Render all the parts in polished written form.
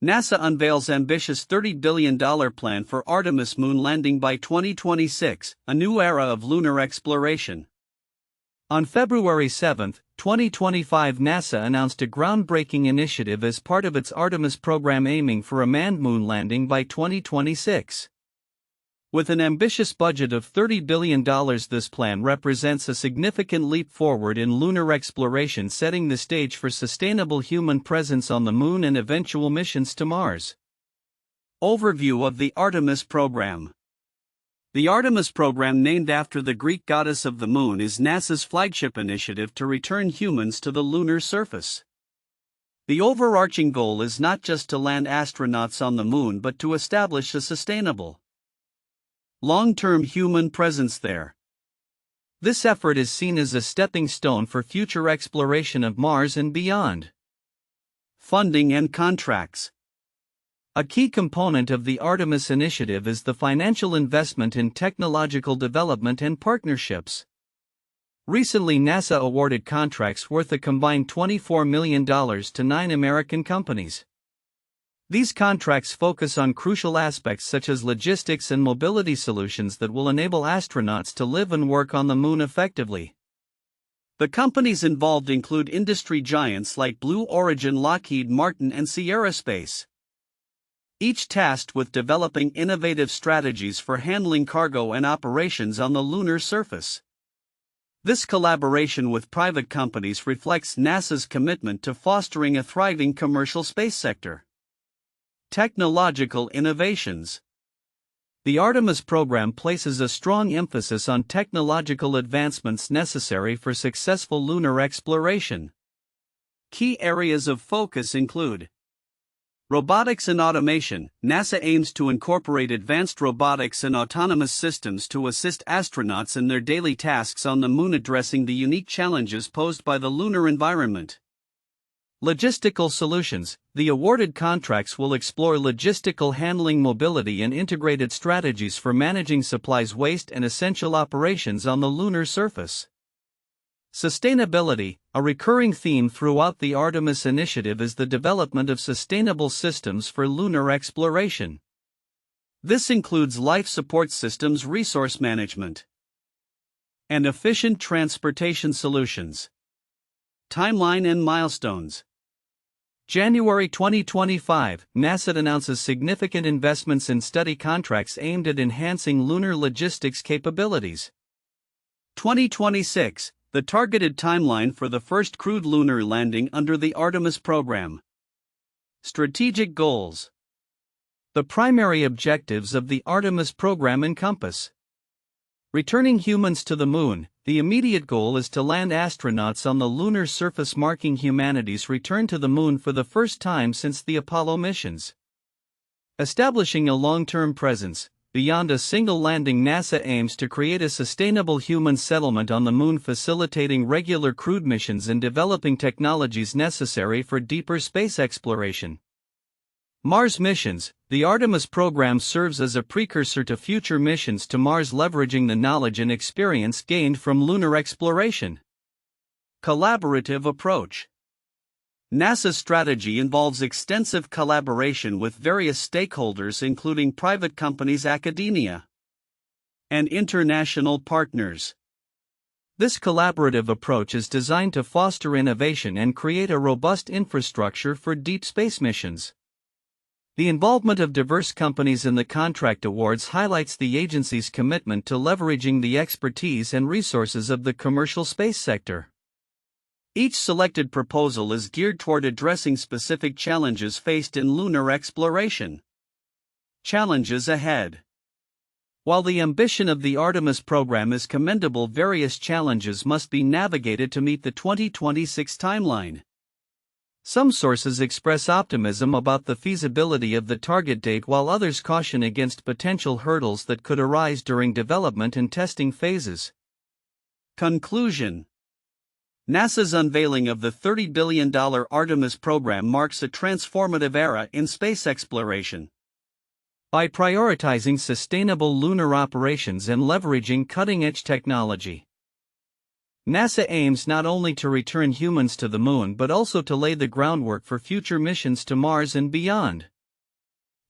NASA unveils ambitious $30 billion plan for Artemis moon landing by 2026, a new era of lunar exploration. On February 7, 2025, NASA announced a groundbreaking initiative as part of its Artemis program aiming for a manned moon landing by 2026. With an ambitious budget of $30 billion, this plan represents a significant leap forward in lunar exploration, setting the stage for sustainable human presence on the moon and eventual missions to Mars. Overview of the Artemis program. The Artemis program, named after the Greek goddess of the moon, is NASA's flagship initiative to return humans to the lunar surface. The overarching goal is not just to land astronauts on the moon but to establish a sustainable, long-term human presence there. This effort is seen as a stepping stone for future exploration of Mars and beyond. Funding and contracts. A key component of the Artemis initiative is the financial investment in technological development and partnerships. Recently, NASA awarded contracts worth a combined $24 million to 9 American companies. These contracts focus on crucial aspects such as logistics and mobility solutions that will enable astronauts to live and work on the moon effectively. The companies involved include industry giants like Blue Origin, Lockheed Martin, and Sierra Space, each tasked with developing innovative strategies for handling cargo and operations on the lunar surface. This collaboration with private companies reflects NASA's commitment to fostering a thriving commercial space sector. Technological innovations. The Artemis program places a strong emphasis on technological advancements necessary for successful lunar exploration. Key areas of focus include robotics and automation. NASA aims to incorporate advanced robotics and autonomous systems to assist astronauts in their daily tasks on the moon, addressing the unique challenges posed by the lunar environment. Logistical solutions. The awarded contracts will explore logistical handling, mobility, and integrated strategies for managing supplies, waste, and essential operations on the lunar surface. Sustainability. A recurring theme throughout the Artemis initiative is the development of sustainable systems for lunar exploration. This includes life support systems, resource management, and efficient transportation solutions. Timeline and milestones. January 2025, NASA announces significant investments in study contracts aimed at enhancing lunar logistics capabilities. 2026. The targeted timeline for the first crewed lunar landing under the Artemis program. Strategic goals. The primary objectives of the Artemis program encompass returning humans to the moon. The immediate goal is to land astronauts on the lunar surface, marking humanity's return to the moon for the first time since the Apollo missions. Establishing a long-term presence. Beyond a single landing, NASA aims to create a sustainable human settlement on the moon, facilitating regular crewed missions and developing technologies necessary for deeper space exploration. Mars missions. The Artemis program serves as a precursor to future missions to Mars, leveraging the knowledge and experience gained from lunar exploration. Collaborative approach. NASA's strategy involves extensive collaboration with various stakeholders, including private companies, academia, and international partners. This collaborative approach is designed to foster innovation and create a robust infrastructure for deep space missions. The involvement of diverse companies in the contract awards highlights the agency's commitment to leveraging the expertise and resources of the commercial space sector. Each selected proposal is geared toward addressing specific challenges faced in lunar exploration. Challenges ahead. While the ambition of the Artemis program is commendable, various challenges must be navigated to meet the 2026 timeline. Some sources express optimism about the feasibility of the target date, while others caution against potential hurdles that could arise during development and testing phases. Conclusion. NASA's unveiling of the $30 billion Artemis program marks a transformative era in space exploration. By prioritizing sustainable lunar operations and leveraging cutting-edge technology, NASA aims not only to return humans to the moon but also to lay the groundwork for future missions to Mars and beyond.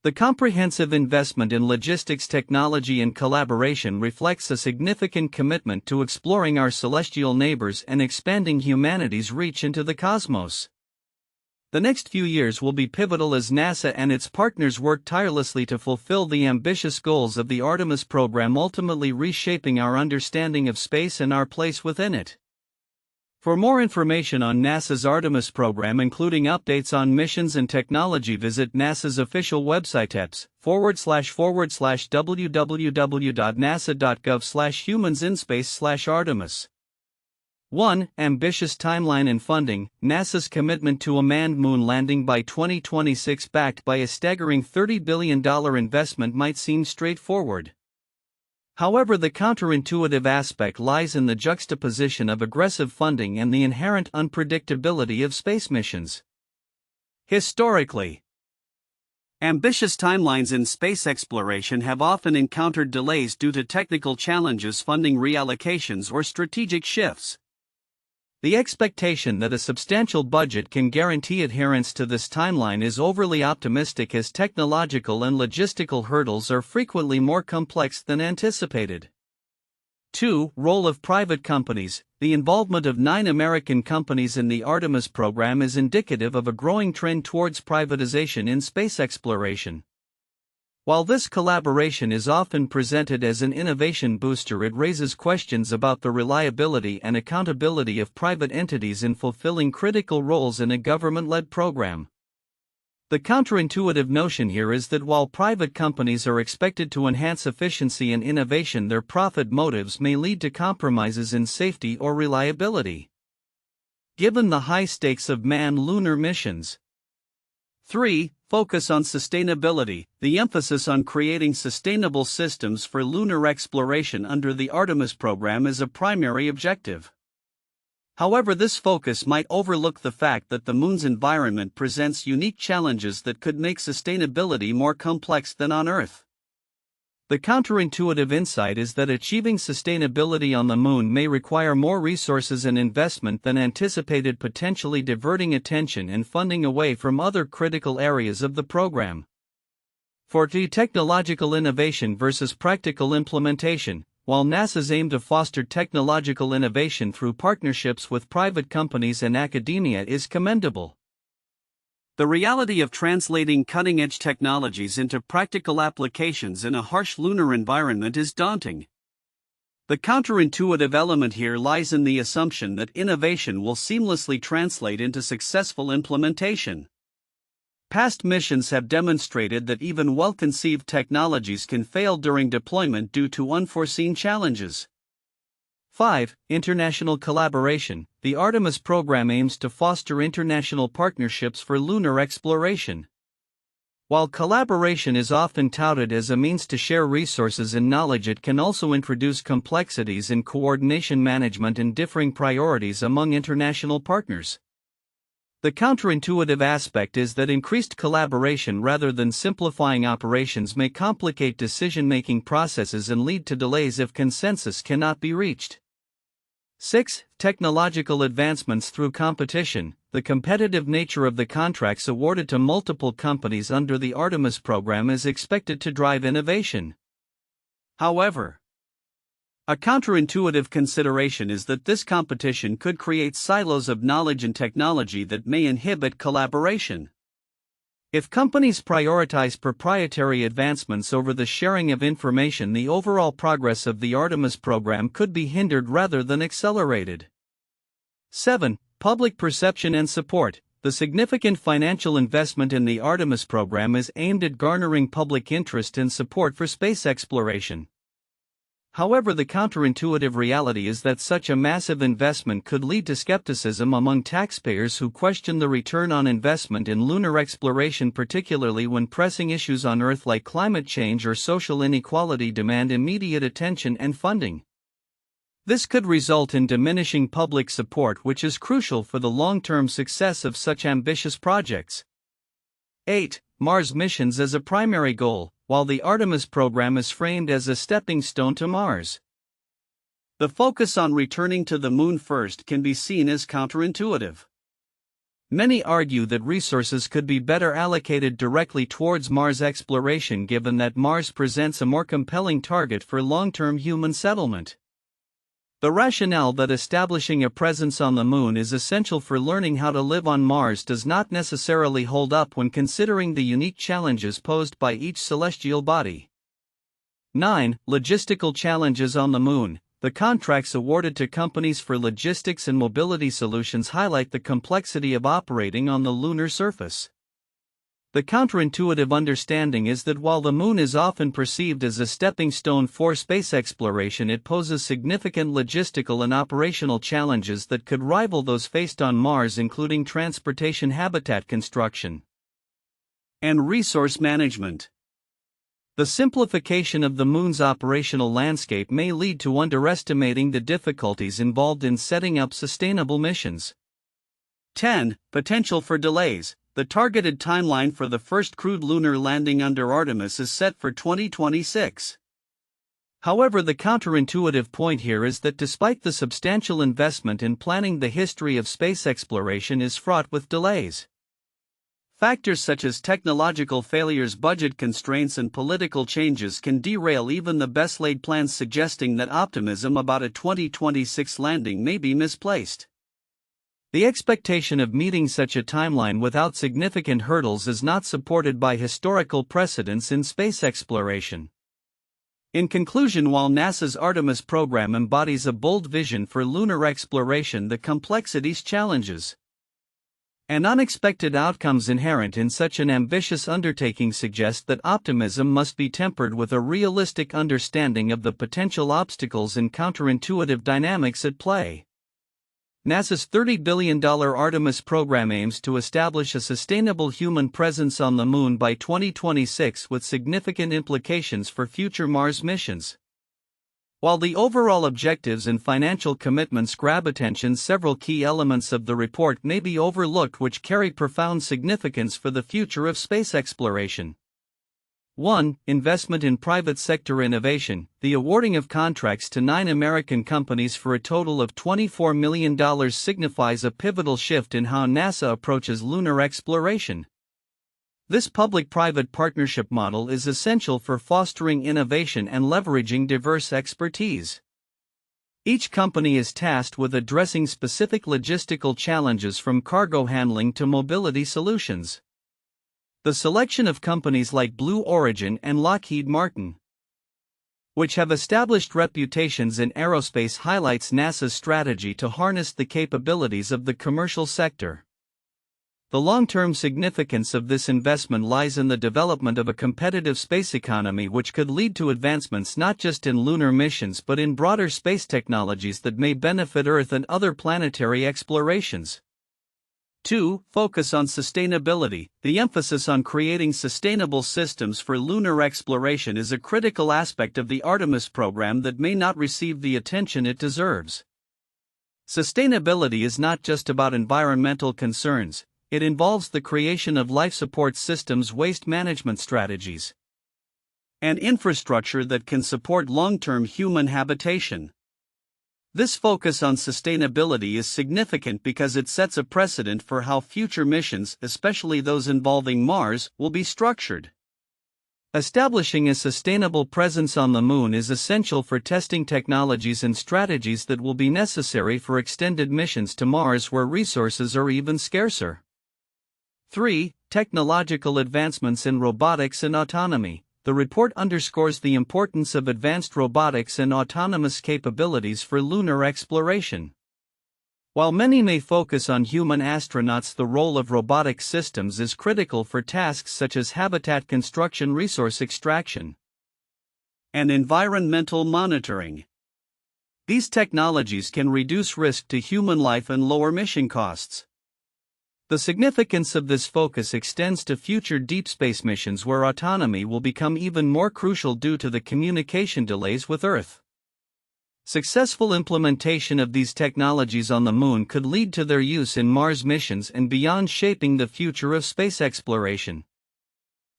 The comprehensive investment in logistics technology and collaboration reflects a significant commitment to exploring our celestial neighbors and expanding humanity's reach into the cosmos. The next few years will be pivotal as NASA and its partners work tirelessly to fulfill the ambitious goals of the Artemis program, ultimately reshaping our understanding of space and our place within it. For more information on NASA's Artemis program, including updates on missions and technology, visit NASA's official website www.nasa.gov/humansinspace/Artemis. 1. Ambitious timeline and funding. NASA's commitment to a manned moon landing by 2026, backed by a staggering $30 billion investment, might seem straightforward. However, the counterintuitive aspect lies in the juxtaposition of aggressive funding and the inherent unpredictability of space missions. Historically, ambitious timelines in space exploration have often encountered delays due to technical challenges, funding reallocations, or strategic shifts. The expectation that a substantial budget can guarantee adherence to this timeline is overly optimistic, as technological and logistical hurdles are frequently more complex than anticipated. 2. Role of private companies. The involvement of 9 American companies in the Artemis program is indicative of a growing trend towards privatization in space exploration. While this collaboration is often presented as an innovation booster, it raises questions about the reliability and accountability of private entities in fulfilling critical roles in a government-led program. The counterintuitive notion here is that while private companies are expected to enhance efficiency and innovation, their profit motives may lead to compromises in safety or reliability. Given the high stakes of manned lunar missions. 3. Focus on sustainability. The emphasis on creating sustainable systems for lunar exploration under the Artemis program is a primary objective. However, this focus might overlook the fact that the moon's environment presents unique challenges that could make sustainability more complex than on Earth. The counterintuitive insight is that achieving sustainability on the moon may require more resources and investment than anticipated, potentially diverting attention and funding away from other critical areas of the program. 4. Technological innovation versus practical implementation. While NASA's aim to foster technological innovation through partnerships with private companies and academia is commendable, the reality of translating cutting-edge technologies into practical applications in a harsh lunar environment is daunting. The counterintuitive element here lies in the assumption that innovation will seamlessly translate into successful implementation. Past missions have demonstrated that even well-conceived technologies can fail during deployment due to unforeseen challenges. 5. International collaboration. The Artemis program aims to foster international partnerships for lunar exploration. While collaboration is often touted as a means to share resources and knowledge, it can also introduce complexities in coordination management and differing priorities among international partners. The counterintuitive aspect is that increased collaboration rather than simplifying operations may complicate decision-making processes and lead to delays if consensus cannot be reached. 6. Technological advancements through competition. The competitive nature of the contracts awarded to multiple companies under the Artemis program is expected to drive innovation. However, a counterintuitive consideration is that this competition could create silos of knowledge and technology that may inhibit collaboration. If companies prioritize proprietary advancements over the sharing of information, the overall progress of the Artemis program could be hindered rather than accelerated. 7. Public perception and support. The significant financial investment in the Artemis program is aimed at garnering public interest and support for space exploration. However, the counterintuitive reality is that such a massive investment could lead to skepticism among taxpayers who question the return on investment in lunar exploration, particularly when pressing issues on Earth like climate change or social inequality demand immediate attention and funding. This could result in diminishing public support, which is crucial for the long-term success of such ambitious projects. 8. Mars missions as a primary goal. While the Artemis program is framed as a stepping stone to Mars, the focus on returning to the Moon first can be seen as counterintuitive. Many argue that resources could be better allocated directly towards Mars exploration given that Mars presents a more compelling target for long-term human settlement. The rationale that establishing a presence on the Moon is essential for learning how to live on Mars does not necessarily hold up when considering the unique challenges posed by each celestial body. 9. Logistical challenges on the Moon. The contracts awarded to companies for logistics and mobility solutions highlight the complexity of operating on the lunar surface. The counterintuitive understanding is that while the Moon is often perceived as a stepping stone for space exploration, it poses significant logistical and operational challenges that could rival those faced on Mars, including transportation, habitat construction, and resource management. The simplification of the Moon's operational landscape may lead to underestimating the difficulties involved in setting up sustainable missions. 10. Potential for delays. The targeted timeline for the first crewed lunar landing under Artemis is set for 2026. However, the counterintuitive point here is that despite the substantial investment in planning, the history of space exploration is fraught with delays. Factors such as technological failures, budget constraints, and political changes can derail even the best-laid plans, suggesting that optimism about a 2026 landing may be misplaced. The expectation of meeting such a timeline without significant hurdles is not supported by historical precedents in space exploration. In conclusion, while NASA's Artemis program embodies a bold vision for lunar exploration, the complexities, challenges, and unexpected outcomes inherent in such an ambitious undertaking suggest that optimism must be tempered with a realistic understanding of the potential obstacles and counterintuitive dynamics at play. NASA's $30 billion Artemis program aims to establish a sustainable human presence on the Moon by 2026, with significant implications for future Mars missions. While the overall objectives and financial commitments grab attention, several key elements of the report may be overlooked which carry profound significance for the future of space exploration. 1. Investment in private sector innovation. The awarding of contracts to 9 American companies for a total of $24 million signifies a pivotal shift in how NASA approaches lunar exploration. This public-private partnership model is essential for fostering innovation and leveraging diverse expertise. Each company is tasked with addressing specific logistical challenges, from cargo handling to mobility solutions. The selection of companies like Blue Origin and Lockheed Martin, which have established reputations in aerospace, highlights NASA's strategy to harness the capabilities of the commercial sector. The long-term significance of this investment lies in the development of a competitive space economy, which could lead to advancements not just in lunar missions but in broader space technologies that may benefit Earth and other planetary explorations. 2. Focus on sustainability. The emphasis on creating sustainable systems for lunar exploration is a critical aspect of the Artemis program that may not receive the attention it deserves. Sustainability is not just about environmental concerns. It involves the creation of life support systems, waste management strategies, and infrastructure that can support long-term human habitation. This focus on sustainability is significant because it sets a precedent for how future missions, especially those involving Mars, will be structured. Establishing a sustainable presence on the Moon is essential for testing technologies and strategies that will be necessary for extended missions to Mars, where resources are even scarcer. 3. Technological advancements in robotics and autonomy. The report underscores the importance of advanced robotics and autonomous capabilities for lunar exploration. While many may focus on human astronauts, the role of robotic systems is critical for tasks such as habitat construction, resource extraction, and environmental monitoring. These technologies can reduce risk to human life and lower mission costs. The significance of this focus extends to future deep space missions, where autonomy will become even more crucial due to the communication delays with Earth. Successful implementation of these technologies on the Moon could lead to their use in Mars missions and beyond, shaping the future of space exploration.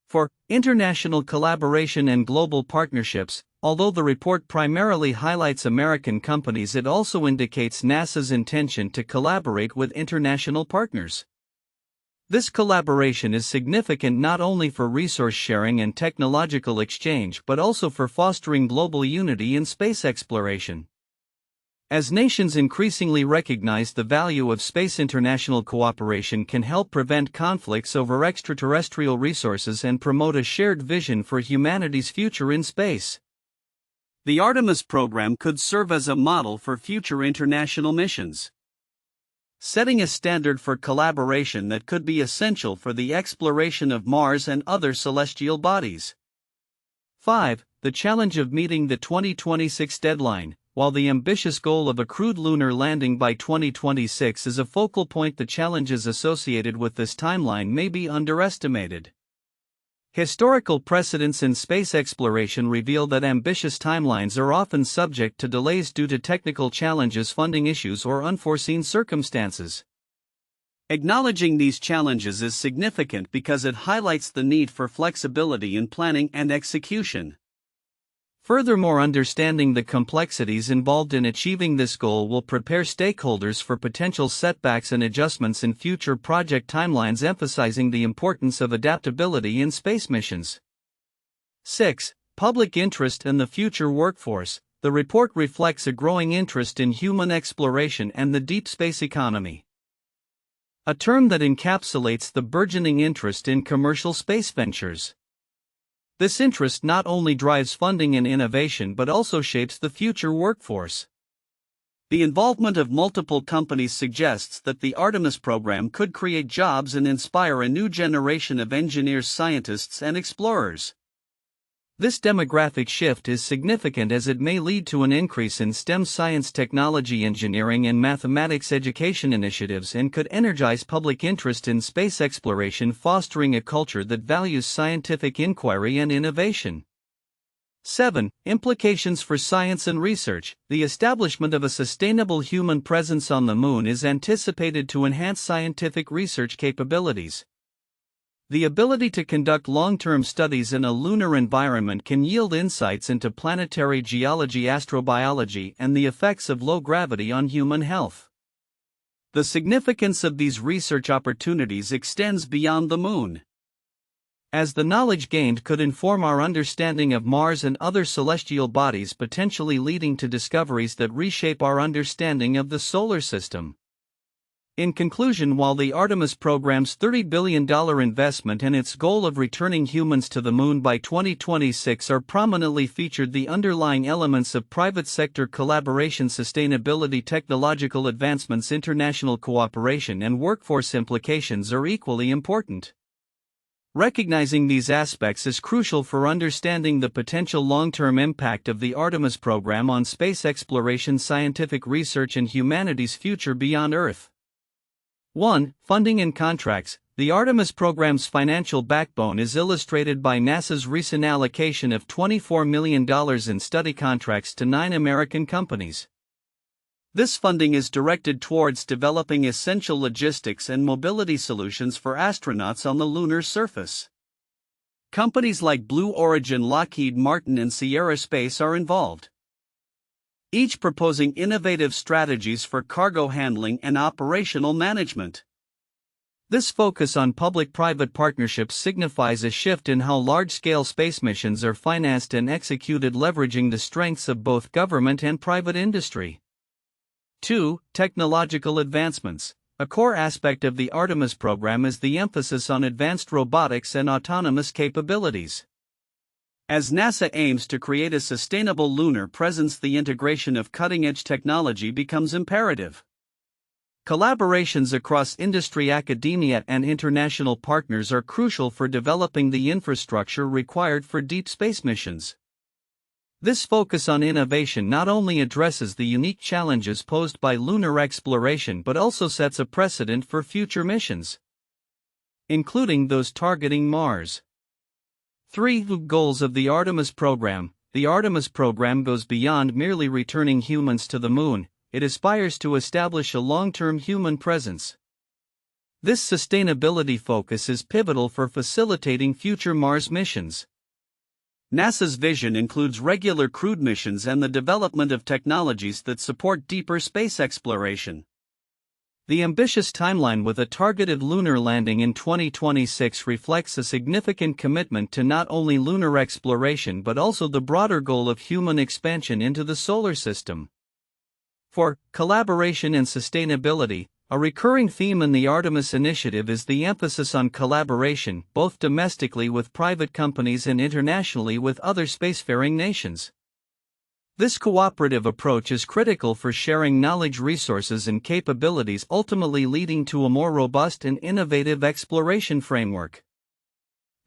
4. International collaboration and global partnerships. Although the report primarily highlights American companies, it also indicates NASA's intention to collaborate with international partners. This collaboration is significant not only for resource sharing and technological exchange but also for fostering global unity in space exploration. As nations increasingly recognize the value of space, international cooperation can help prevent conflicts over extraterrestrial resources and promote a shared vision for humanity's future in space. The Artemis program could serve as a model for future international missions, setting a standard for collaboration that could be essential for the exploration of Mars and other celestial bodies. 5. The challenge of meeting the 2026 deadline. While the ambitious goal of a crewed lunar landing by 2026 is a focal point, the challenges associated with this timeline may be underestimated. Historical precedents in space exploration reveal that ambitious timelines are often subject to delays due to technical challenges, funding issues, or unforeseen circumstances. Acknowledging these challenges is significant because it highlights the need for flexibility in planning and execution. Furthermore, understanding the complexities involved in achieving this goal will prepare stakeholders for potential setbacks and adjustments in future project timelines, emphasizing the importance of adaptability in space missions. 6. Public interest and the future workforce. The report reflects a growing interest in human exploration and the deep space economy, a term that encapsulates the burgeoning interest in commercial space ventures. This interest not only drives funding and innovation but also shapes the future workforce. The involvement of multiple companies suggests that the Artemis program could create jobs and inspire a new generation of engineers, scientists, and explorers. This demographic shift is significant as it may lead to an increase in STEM, science, technology, engineering, and mathematics education initiatives and could energize public interest in space exploration, fostering a culture that values scientific inquiry and innovation. 7. Implications for science and research. The establishment of a sustainable human presence on the Moon is anticipated to enhance scientific research capabilities. The ability to conduct long-term studies in a lunar environment can yield insights into planetary geology, astrobiology, and the effects of low gravity on human health. The significance of these research opportunities extends beyond the Moon, as the knowledge gained could inform our understanding of Mars and other celestial bodies, potentially leading to discoveries that reshape our understanding of the solar system. In conclusion, while the Artemis program's $30 billion investment and its goal of returning humans to the Moon by 2026 are prominently featured, the underlying elements of private sector collaboration, sustainability, technological advancements, international cooperation, and workforce implications are equally important. Recognizing these aspects is crucial for understanding the potential long-term impact of the Artemis program on space exploration, scientific research, and humanity's future beyond Earth. 1. Funding and contracts. The Artemis program's financial backbone is illustrated by NASA's recent allocation of $24 million in study contracts to 9 American companies. This funding is directed towards developing essential logistics and mobility solutions for astronauts on the lunar surface. Companies like Blue Origin, Lockheed Martin, and Sierra Space are involved, each proposing innovative strategies for cargo handling and operational management. This focus on public-private partnerships signifies a shift in how large-scale space missions are financed and executed, leveraging the strengths of both government and private industry. 2. Technological advancements. A core aspect of the Artemis program is the emphasis on advanced robotics and autonomous capabilities. As NASA aims to create a sustainable lunar presence, the integration of cutting-edge technology becomes imperative. Collaborations across industry, academia, and international partners are crucial for developing the infrastructure required for deep space missions. This focus on innovation not only addresses the unique challenges posed by lunar exploration but also sets a precedent for future missions, including those targeting Mars. 3. Goals of the Artemis program. The Artemis program goes beyond merely returning humans to the Moon. It aspires to establish a long-term human presence. This sustainability focus is pivotal for facilitating future Mars missions. NASA's vision includes regular crewed missions and the development of technologies that support deeper space exploration. The ambitious timeline with a targeted lunar landing in 2026 reflects a significant commitment to not only lunar exploration but also the broader goal of human expansion into the solar system. 4. Collaboration and sustainability. A recurring theme in the Artemis initiative is the emphasis on collaboration, both domestically with private companies and internationally with other spacefaring nations. This cooperative approach is critical for sharing knowledge, resources, and capabilities, ultimately leading to a more robust and innovative exploration framework.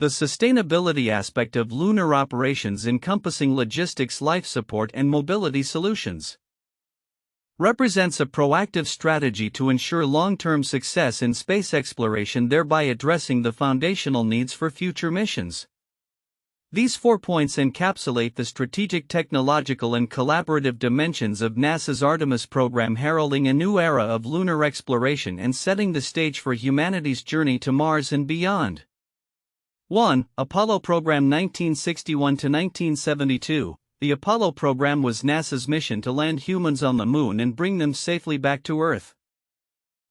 The sustainability aspect of lunar operations, encompassing logistics, life support, and mobility solutions, represents a proactive strategy to ensure long-term success in space exploration, thereby addressing the foundational needs for future missions. These 4 points encapsulate the strategic, technological, and collaborative dimensions of NASA's Artemis program, heralding a new era of lunar exploration and setting the stage for humanity's journey to Mars and beyond. 1. Apollo Program 1961–1972. The Apollo program was NASA's mission to land humans on the Moon and bring them safely back to Earth.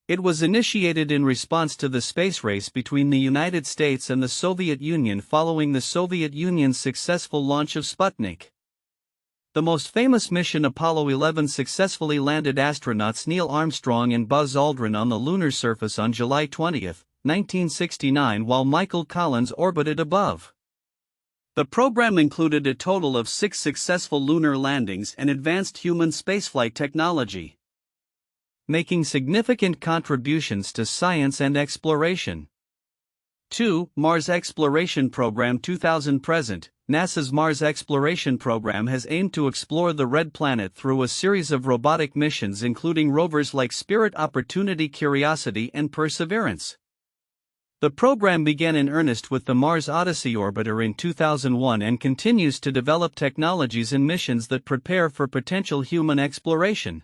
It was initiated in response to the space race between the United States and the Soviet Union following the Soviet Union's successful launch of Sputnik. The most famous mission, Apollo 11, successfully landed astronauts Neil Armstrong and Buzz Aldrin on the lunar surface on July 20, 1969, while Michael Collins orbited above. The program included a total of 6 successful lunar landings and advanced human spaceflight technology, making significant contributions to science and exploration. 2. Mars Exploration Program 2000–present. NASA's Mars Exploration Program has aimed to explore the Red Planet through a series of robotic missions, including rovers like Spirit, Opportunity, Curiosity, and Perseverance. The program began in earnest with the Mars Odyssey orbiter in 2001 and continues to develop technologies and missions that prepare for potential human exploration.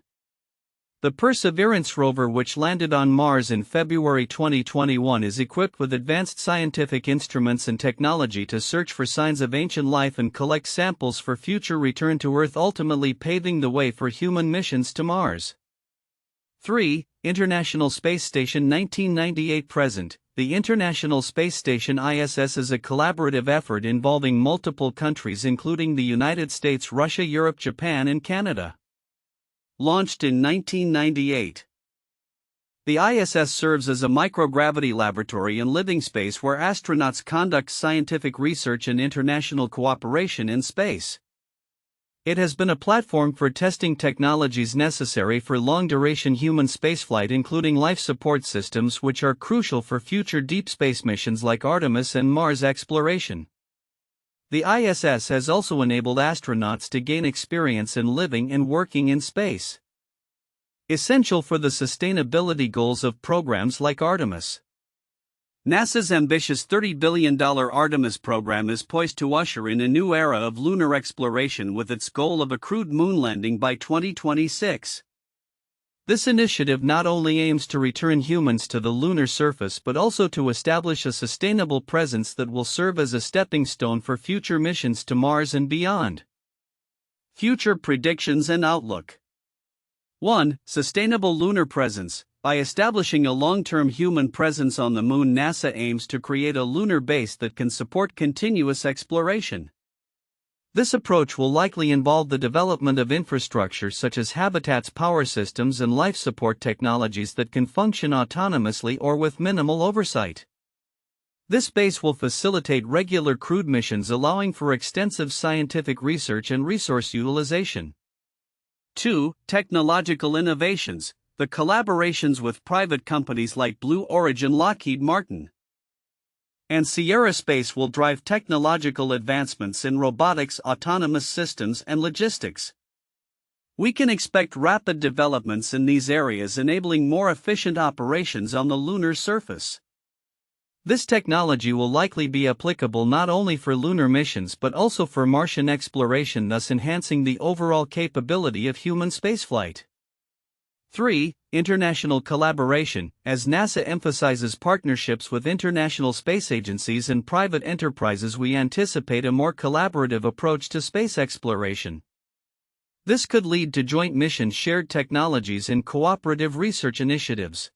The Perseverance rover, which landed on Mars in February 2021, is equipped with advanced scientific instruments and technology to search for signs of ancient life and collect samples for future return to Earth, ultimately paving the way for human missions to Mars. 3. International Space Station 1998–present. The International Space Station ISS is a collaborative effort involving multiple countries, including the United States, Russia, Europe, Japan, and Canada. Launched in 1998. The ISS serves as a microgravity laboratory and living space where astronauts conduct scientific research and international cooperation in space. It has been a platform for testing technologies necessary for long-duration human spaceflight, including life support systems, which are crucial for future deep space missions like Artemis and Mars exploration. The ISS has also enabled astronauts to gain experience in living and working in space, essential for the sustainability goals of programs like Artemis. NASA's ambitious $30 billion Artemis program is poised to usher in a new era of lunar exploration with its goal of a crewed moon landing by 2026. This initiative not only aims to return humans to the lunar surface but also to establish a sustainable presence that will serve as a stepping stone for future missions to Mars and beyond. Future predictions and outlook. 1. Sustainable lunar presence. By establishing a long-term human presence on the Moon, NASA aims to create a lunar base that can support continuous exploration. This approach will likely involve the development of infrastructure such as habitats, power systems, and life support technologies that can function autonomously or with minimal oversight. This base will facilitate regular crewed missions, allowing for extensive scientific research and resource utilization. 2. Technological innovations. The collaborations with private companies like Blue Origin, Lockheed Martin, and Sierra Space will drive technological advancements in robotics, autonomous systems, and logistics. We can expect rapid developments in these areas, enabling more efficient operations on the lunar surface. This technology will likely be applicable not only for lunar missions but also for Martian exploration, thus enhancing the overall capability of human spaceflight. 3. International collaboration. As NASA emphasizes partnerships with international space agencies and private enterprises, we anticipate a more collaborative approach to space exploration. This could lead to joint missions, shared technologies, and cooperative research initiatives.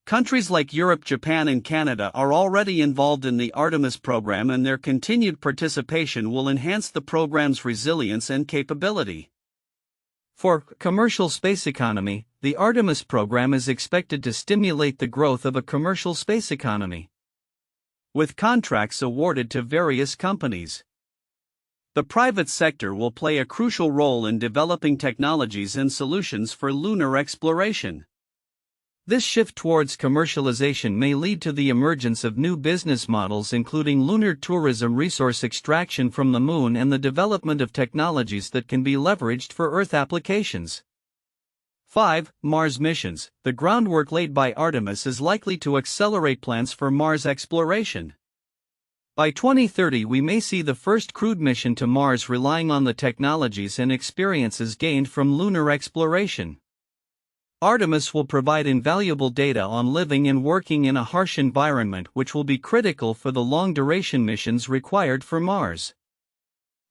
Countries like Europe, Japan, and Canada are already involved in the Artemis program, and their continued participation will enhance the program's resilience and capability. For commercial space economy, the Artemis program is expected to stimulate the growth of a commercial space economy, with contracts awarded to various companies. The private sector will play a crucial role in developing technologies and solutions for lunar exploration. This shift towards commercialization may lead to the emergence of new business models, including lunar tourism, resource extraction from the moon, and the development of technologies that can be leveraged for Earth applications. 5. Mars missions. The groundwork laid by Artemis is likely to accelerate plans for Mars exploration. By 2030, we may see the first crewed mission to Mars relying on the technologies and experiences gained from lunar exploration. Artemis will provide invaluable data on living and working in a harsh environment, which will be critical for the long-duration missions required for Mars.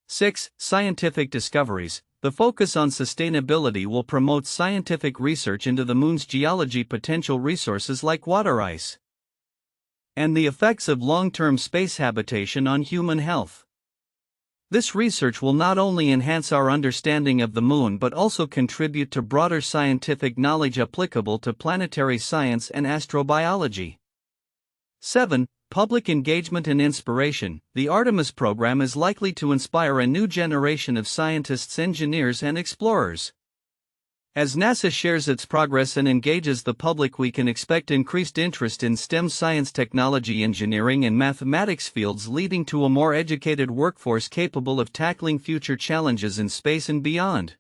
6. Scientific discoveries. The focus on sustainability will promote scientific research into the Moon's geology, potential resources like water ice, and the effects of long-term space habitation on human health. This research will not only enhance our understanding of the Moon but also contribute to broader scientific knowledge applicable to planetary science and astrobiology. 7. Public engagement and inspiration. The Artemis program is likely to inspire a new generation of scientists, engineers, and explorers. As NASA shares its progress and engages the public, we can expect increased interest in STEM, science, technology, engineering, and mathematics fields, leading to a more educated workforce capable of tackling future challenges in space and beyond.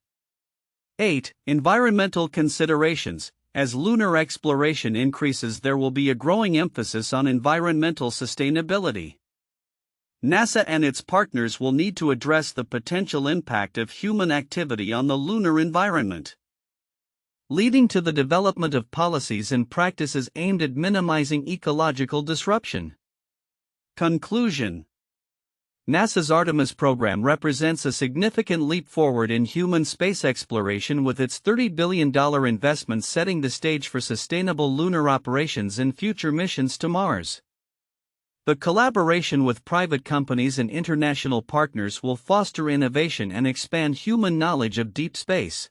8. Environmental considerations. As lunar exploration increases, there will be a growing emphasis on environmental sustainability. NASA and its partners will need to address the potential impact of human activity on the lunar environment, leading to the development of policies and practices aimed at minimizing ecological disruption. Conclusion. NASA's Artemis program represents a significant leap forward in human space exploration, with its $30 billion investment setting the stage for sustainable lunar operations and future missions to Mars. The collaboration with private companies and international partners will foster innovation and expand human knowledge of deep space.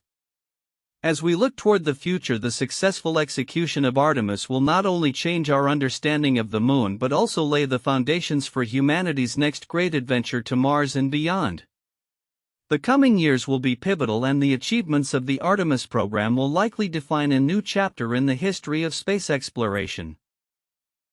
As we look toward the future, the successful execution of Artemis will not only change our understanding of the Moon but also lay the foundations for humanity's next great adventure to Mars and beyond. The coming years will be pivotal, and the achievements of the Artemis program will likely define a new chapter in the history of space exploration.